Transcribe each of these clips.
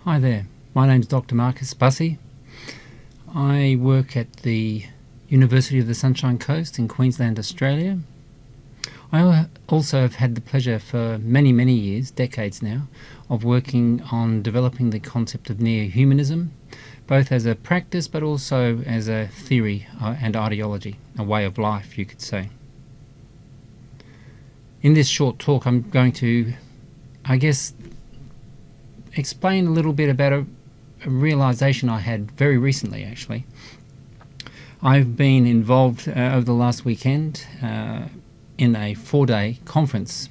Hi there, my name's Dr. Marcus Bussey. I work at the University of the Sunshine Coast in Queensland, Australia. I also have had the pleasure for many years, decades now, of working on developing the concept of Neohumanism, both as a practice but also as a theory and ideology, a way of life, you could say. In this short talk, I'm going to, explain a little bit about a realization I had very recently, actually. I've been involved over the last weekend in a 4-day conference.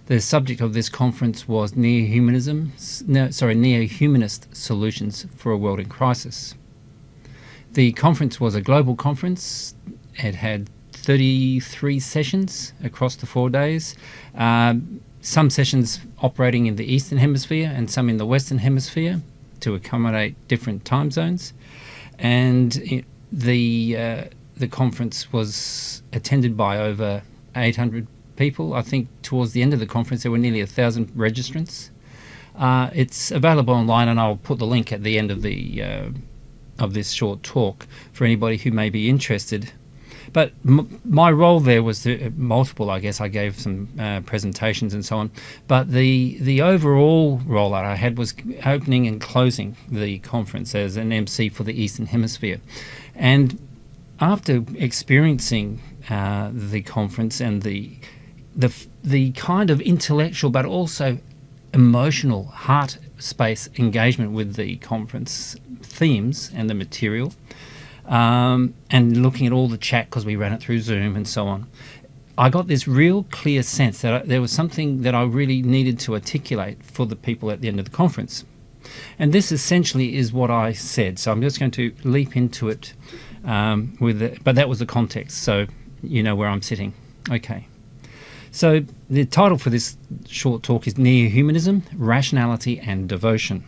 The subject of this conference was Neohumanist Solutions for a World in Crisis. The conference was a global conference. It had 33 sessions across the 4 days. Some sessions operating in the Eastern Hemisphere and some in the Western Hemisphere to accommodate different time zones. And the conference was attended by over 800 people. I think towards the end of the conference there were nearly 1,000 registrants. It's available online, and I'll put the link at the end of this short talk for anybody who may be interested. But my role there was multiple, I guess. I gave some presentations and so on. But the overall role that I had was opening and closing the conference as an MC for the Eastern Hemisphere. And after experiencing the conference and the kind of intellectual but also emotional heart space engagement with the conference themes and the material, and looking at all the chat because we ran it through Zoom and so on, I got this real clear sense that there was something that I really needed to articulate for the people at the end of the conference. And this essentially is what I said. So I'm just going to leap into it but that was the context, so you know where I'm sitting. Okay. So the title for this short talk is Neohumanism, Rationality and Devotion.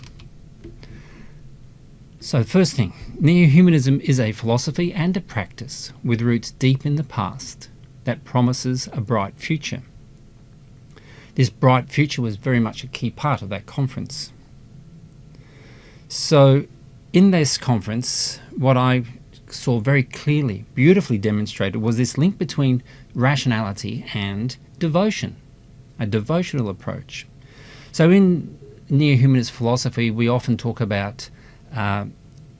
So first thing, Neohumanism is a philosophy and a practice with roots deep in the past that promises a bright future. This bright future was very much a key part of that conference. So in this conference, what I saw very clearly, beautifully demonstrated, was this link between rationality and devotion, a devotional approach. So in Neohumanist philosophy, we often talk about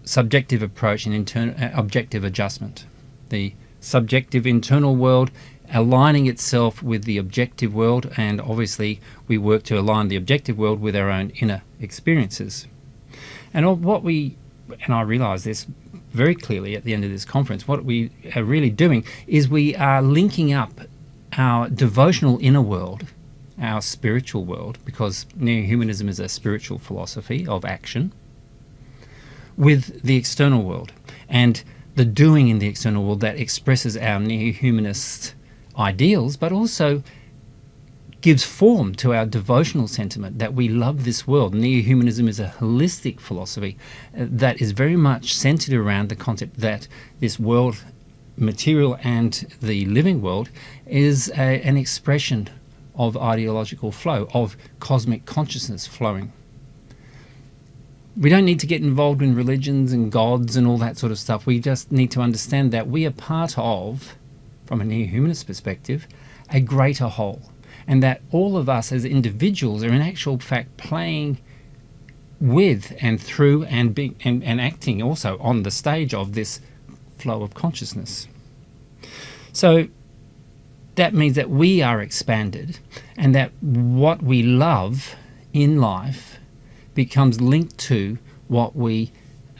subjective approach and objective adjustment. The subjective internal world aligning itself with the objective world, and obviously we work to align the objective world with our own inner experiences. And I realised this very clearly at the end of this conference, what we are really doing is we are linking up our devotional inner world, our spiritual world, because Neohumanism is a spiritual philosophy of action, with the external world and the doing in the external world that expresses our neo-humanist ideals, but also gives form to our devotional sentiment that we love this world. Neo-humanism is a holistic philosophy that is very much centered around the concept that this world, material and the living world, is an expression of ideological flow, of cosmic consciousness flowing. We don't need to get involved in religions and gods and all that sort of stuff. We just need to understand that we are part of, from a neo-humanist perspective, a greater whole. And that all of us as individuals are in actual fact playing with and through and acting also on the stage of this flow of consciousness. So that means that we are expanded, and that what we love in life becomes linked to what we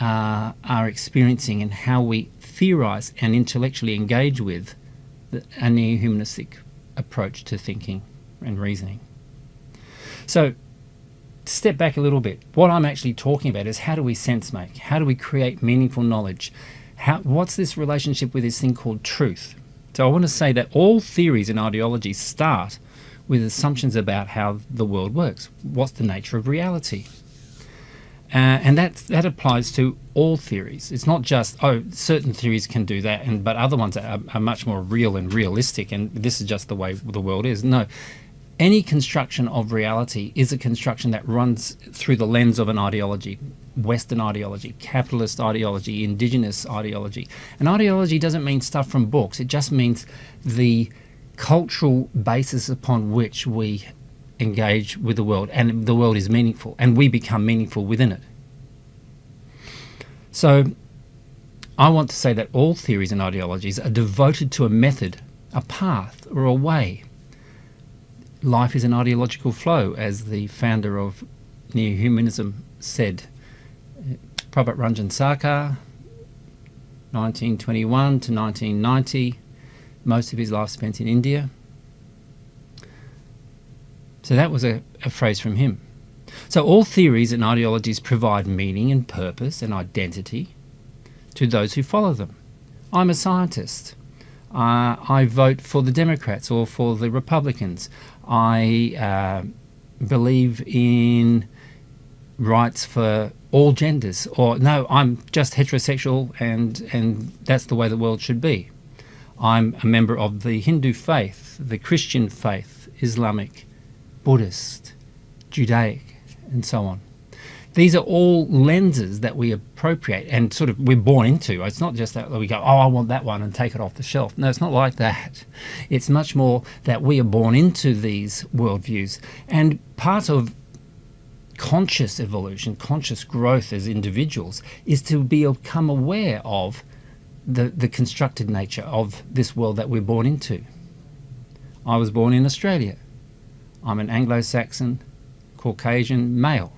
are experiencing and how we theorize and intellectually engage with a neo-humanistic approach to thinking and reasoning. So to step back a little bit, what I'm actually talking about is how do we sense make? How do we create meaningful knowledge? What's this relationship with this thing called truth? So I want to say that all theories and ideologies start with assumptions about how the world works. What's the nature of reality? And that applies to all theories. It's not just, certain theories can do that, but other ones are much more real and realistic, and this is just the way the world is. No, any construction of reality is a construction that runs through the lens of an ideology. Western ideology, capitalist ideology, indigenous ideology. An ideology doesn't mean stuff from books. It just means the cultural basis upon which we engage with the world, and the world is meaningful, and we become meaningful within it. So I want to say that all theories and ideologies are devoted to a method, a path, or a way. Life is an ideological flow, as the founder of Neohumanism said. Prabhat Ranjan Sarkar, 1921 to 1990, most of his life spent in India. So that was a phrase from him. So all theories and ideologies provide meaning and purpose and identity to those who follow them. I'm a scientist. I vote for the Democrats or for the Republicans. I believe in rights for all genders, or no, I'm just heterosexual and that's the way the world should be. I'm a member of the Hindu faith, the Christian faith, Islamic, Buddhist, Judaic, and so on. These are all lenses that we appropriate and sort of we're born into. It's not just that we go, oh, I want that one and take it off the shelf. No, it's not like that. It's much more that we are born into these worldviews. And part of conscious evolution, conscious growth as individuals, is to become aware of the constructed nature of this world that we're born into. I was born in Australia. I'm an Anglo-Saxon, Caucasian male.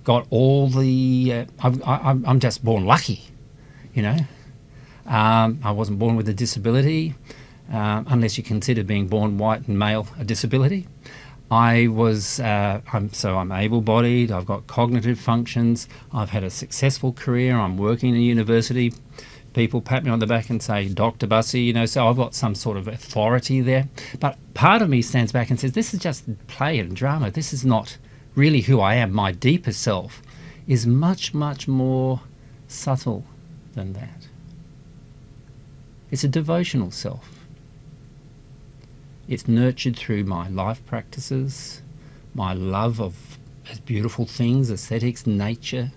Got all the... I'm just born lucky, you know. I wasn't born with a disability, unless you consider being born white and male a disability. I'm able-bodied, I've got cognitive functions, I've had a successful career, I'm working in a university. People pat me on the back and say, Dr. Bussey, you know, so I've got some sort of authority there. But part of me stands back and says, this is just play and drama. This is not really who I am. My deeper self is much, much more subtle than that. It's a devotional self. It's nurtured through my life practices, my love of beautiful things, aesthetics, nature,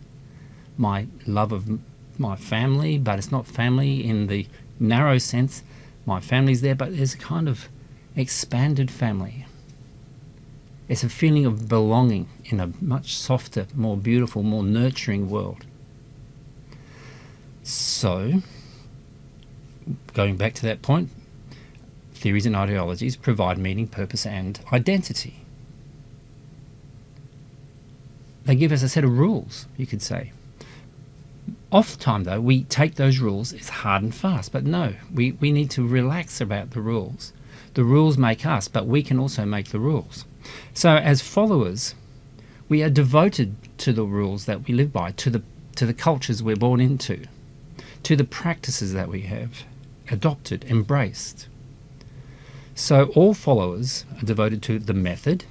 my love of my family, but it's not family in the narrow sense. My family's there, but there's a kind of expanded family. It's a feeling of belonging in a much softer, more beautiful, more nurturing world. So, going back to that point, theories and ideologies provide meaning, purpose, and identity. They give us a set of rules, you could say. Oftentimes, though, we take those rules as hard and fast, but no, we need to relax about the rules. The rules make us, but we can also make the rules. So as followers, we are devoted to the rules that we live by, to the cultures we're born into, to the practices that we have adopted, embraced. So all followers are devoted to the method.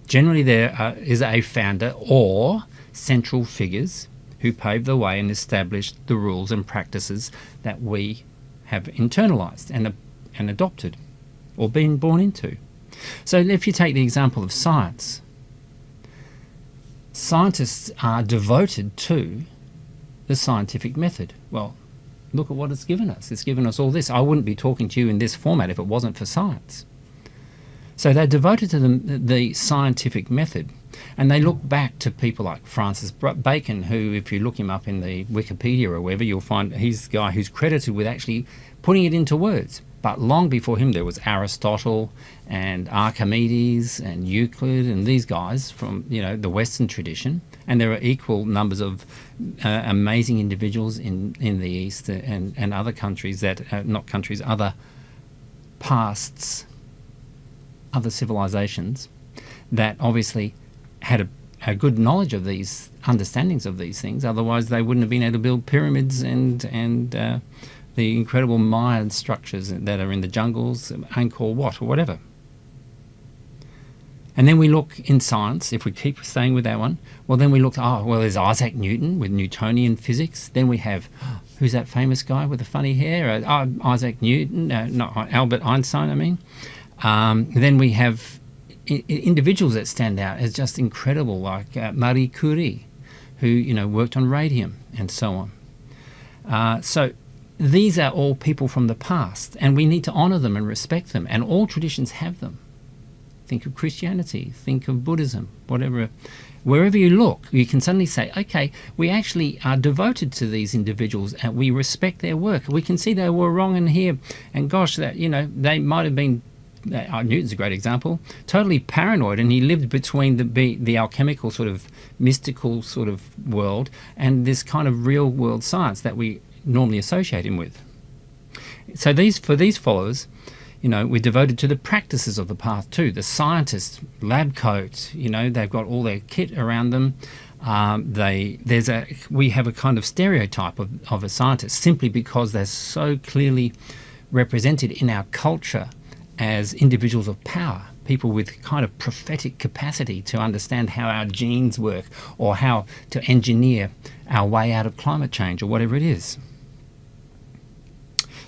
Generally there is a founder or central figures who paved the way and established the rules and practices that we have internalized and adopted or been born into. So if you take the example of science, scientists are devoted to the scientific method. Well, look at what it's given us. It's given us all this. I wouldn't be talking to you in this format if it wasn't for science. So they're devoted to the scientific method. And they look back to people like Francis Bacon, who, if you look him up in the Wikipedia or wherever, you'll find he's the guy who's credited with actually putting it into words. But long before him, there was Aristotle and Archimedes and Euclid and these guys from, you know, the Western tradition. And there are equal numbers of amazing individuals in the East and other countries that, not countries, other pasts, other civilizations that obviously had a good knowledge of these, understandings of these things. Otherwise, they wouldn't have been able to build pyramids and the incredible Mayan structures that are in the jungles, Angkor Wat or whatever. And then we look in science, if we keep staying with that one, well, then we look, there's Isaac Newton with Newtonian physics. Then we have, who's that famous guy with the funny hair? Isaac Newton, Albert Einstein, I mean. Then we have individuals that stand out as just incredible, like Marie Curie, who worked on radium and so on. So these are all people from the past, and we need to honour them and respect them, and all traditions have them. Think of Christianity, think of Buddhism, whatever. Wherever you look, you can suddenly say, okay, we actually are devoted to these individuals and we respect their work. We can see they were wrong in here, and gosh, that they might have been, Newton's a great example, totally paranoid, and he lived between the alchemical sort of mystical sort of world and this kind of real world science that we normally associate him with. So for these followers, we're devoted to the practices of the path too. The scientists, lab coats, they've got all their kit around them. We have a kind of stereotype of a scientist simply because they're so clearly represented in our culture as individuals of power, people with kind of prophetic capacity to understand how our genes work or how to engineer our way out of climate change or whatever it is.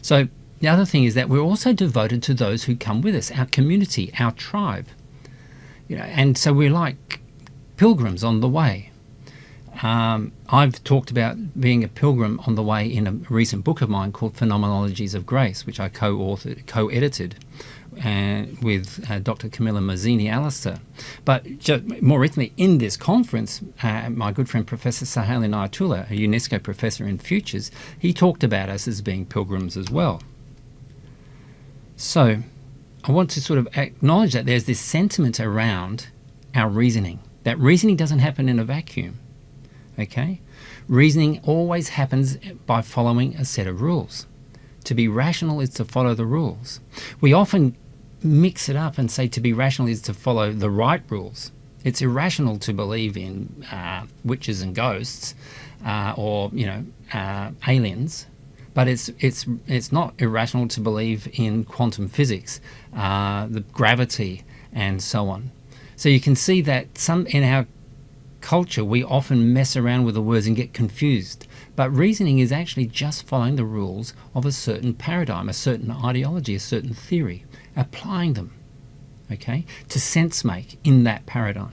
So the other thing is that we're also devoted to those who come with us, our community, our tribe. And so we're like pilgrims on the way. I've talked about being a pilgrim on the way in a recent book of mine called Phenomenologies of Grace, which I co-edited with Dr. Camilla Mazzini-Alistair. But just more recently, in this conference, my good friend Professor Sahel Inayatullah, a UNESCO professor in futures, he talked about us as being pilgrims as well. So I want to sort of acknowledge that there's this sentiment around our reasoning, that reasoning doesn't happen in a vacuum, okay? Reasoning always happens by following a set of rules. To be rational is to follow the rules. We often mix it up and say to be rational is to follow the right rules. It's irrational to believe in witches and ghosts or aliens. But it's not irrational to believe in quantum physics, the gravity, and so on. So you can see that in our culture we often mess around with the words and get confused. But reasoning is actually just following the rules of a certain paradigm, a certain ideology, a certain theory, applying them, okay, to sense make in that paradigm.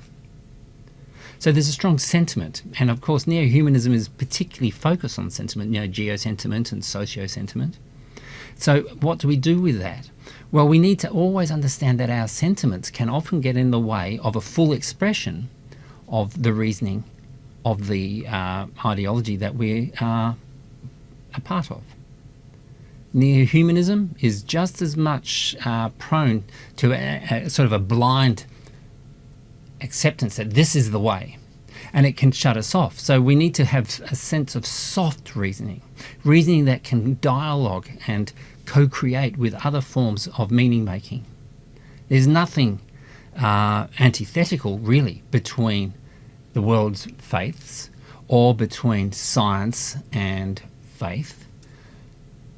So there's a strong sentiment, and of course neo-humanism is particularly focused on sentiment, geosentiment and socio-sentiment. So what do we do with that? Well, we need to always understand that our sentiments can often get in the way of a full expression of the reasoning of the ideology that we are a part of. Neo-humanism is just as much prone to a sort of a blind acceptance that this is the way, and it can shut us off. So we need to have a sense of soft reasoning that can dialogue and co-create with other forms of meaning making. There's nothing antithetical really between the world's faiths or between science and faith.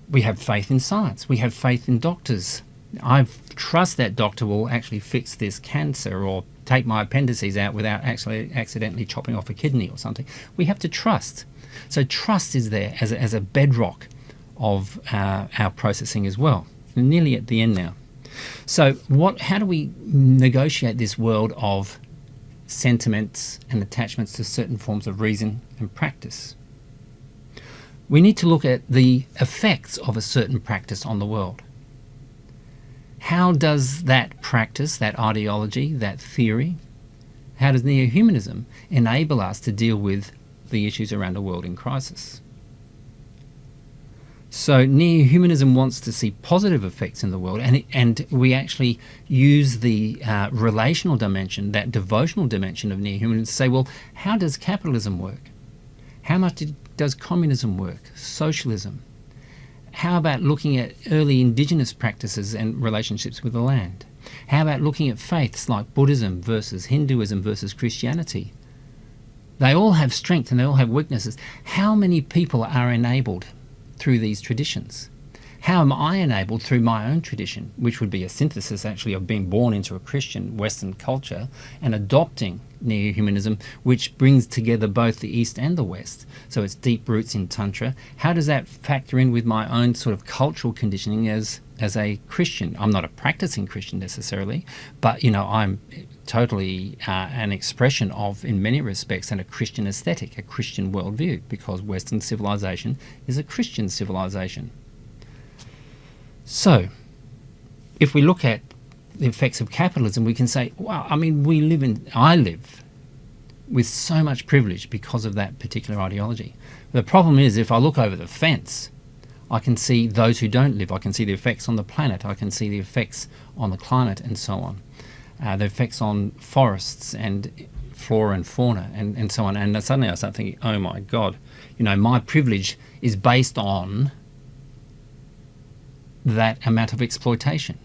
We have faith in science. We have faith in doctors. I trust that doctor will actually fix this cancer or take my appendices out without actually accidentally chopping off a kidney or something. We have to trust. So trust is there as a bedrock of our processing as well. We're nearly at the end now. So how do we negotiate this world of sentiments and attachments to certain forms of reason and practice? We need to look at the effects of a certain practice on the world. How does that practice, that ideology, that theory, how does neo-humanism enable us to deal with the issues around a world in crisis? So neo-humanism wants to see positive effects in the world, and we actually use the relational dimension, that devotional dimension of neo-humanism to say, well, how does capitalism work? How much does communism work? Socialism? How about looking at early indigenous practices and relationships with the land? How about looking at faiths like Buddhism versus Hinduism versus Christianity? They all have strength and they all have weaknesses. How many people are enabled through these traditions? How am I enabled through my own tradition, which would be a synthesis actually of being born into a Christian Western culture and adopting neo-humanism, which brings together both the East and the West, so it's deep roots in Tantra. How does that factor in with my own sort of cultural conditioning as as a Christian. I'm not a practicing Christian necessarily, but I'm totally an expression of, in many respects, a Christian aesthetic, a Christian worldview, because Western civilization is a Christian civilization. So, if we look at the effects of capitalism, we can say, wow, I live with so much privilege because of that particular ideology. The problem is, if I look over the fence, I can see those who don't live. I can see the effects on the planet. I can see the effects on the climate and so on. The effects on forests and flora and fauna and so on. And suddenly I start thinking, oh my God, my privilege is based on that amount of exploitation.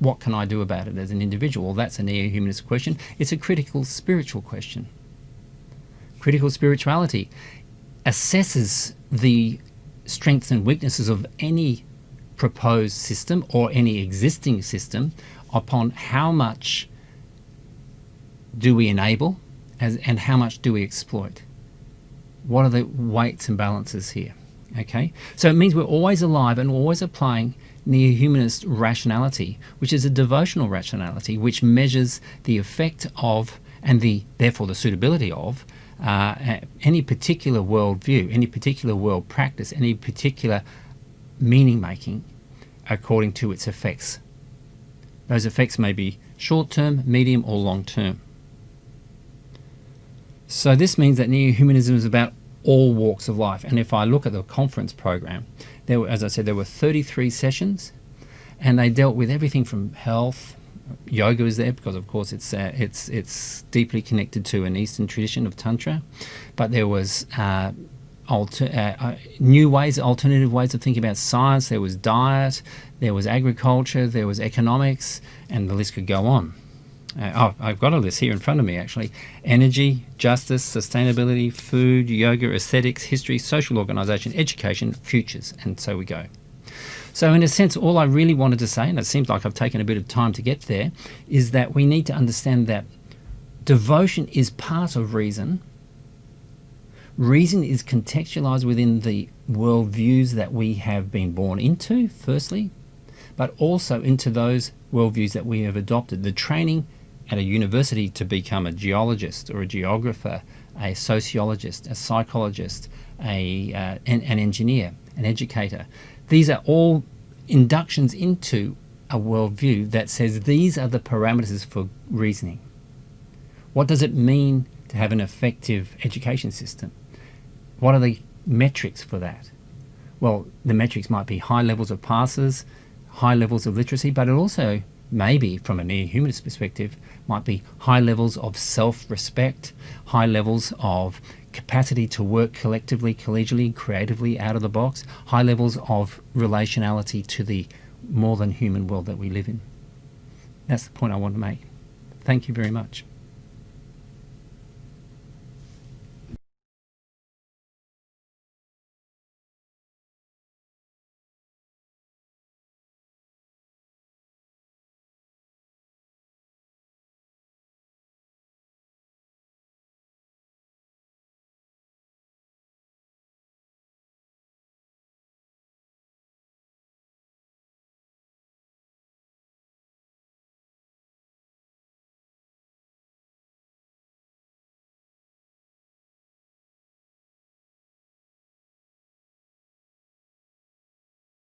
What can I do about it as an individual? Well, that's a neo-humanist question. It's a critical spiritual question. Critical spirituality assesses the strengths and weaknesses of any proposed system or any existing system upon how much do we enable and how much do we exploit. What are the weights and balances here? Okay, so it means we're always alive and always applying neo-humanist rationality, which is a devotional rationality, which measures the effect of and therefore the suitability of any particular worldview, any particular world practice, any particular meaning making according to its effects. Those effects may be short-term, medium, or long-term. So this means that neo-humanism is about all walks of life. And if I look at the conference program, as I said, there were 33 sessions, and they dealt with everything from health. Yoga is there because, of course, it's deeply connected to an Eastern tradition of Tantra. But there was new ways, alternative ways of thinking about science. There was diet, there was agriculture, there was economics, and the list could go on. I've got a list here in front of me, actually. Energy, justice, sustainability, food, yoga, aesthetics, history, social organisation, education, futures, and so we go. So in a sense, all I really wanted to say, and it seems like I've taken a bit of time to get there, is that we need to understand that devotion is part of reason. Reason is contextualised within the worldviews that we have been born into, firstly, but also into those worldviews that we have adopted. The training at a university to become a geologist or a geographer, a sociologist, a psychologist, an engineer, an educator. These are all inductions into a worldview that says these are the parameters for reasoning. What does it mean to have an effective education system? What are the metrics for that? Well, the metrics might be high levels of passes, high levels of literacy, but it also maybe, from a neo-humanist perspective, might be high levels of self-respect, high levels of capacity to work collectively, collegially, creatively, out of the box, high levels of relationality to the more than human world that we live in. That's the point I want to make. Thank you very much.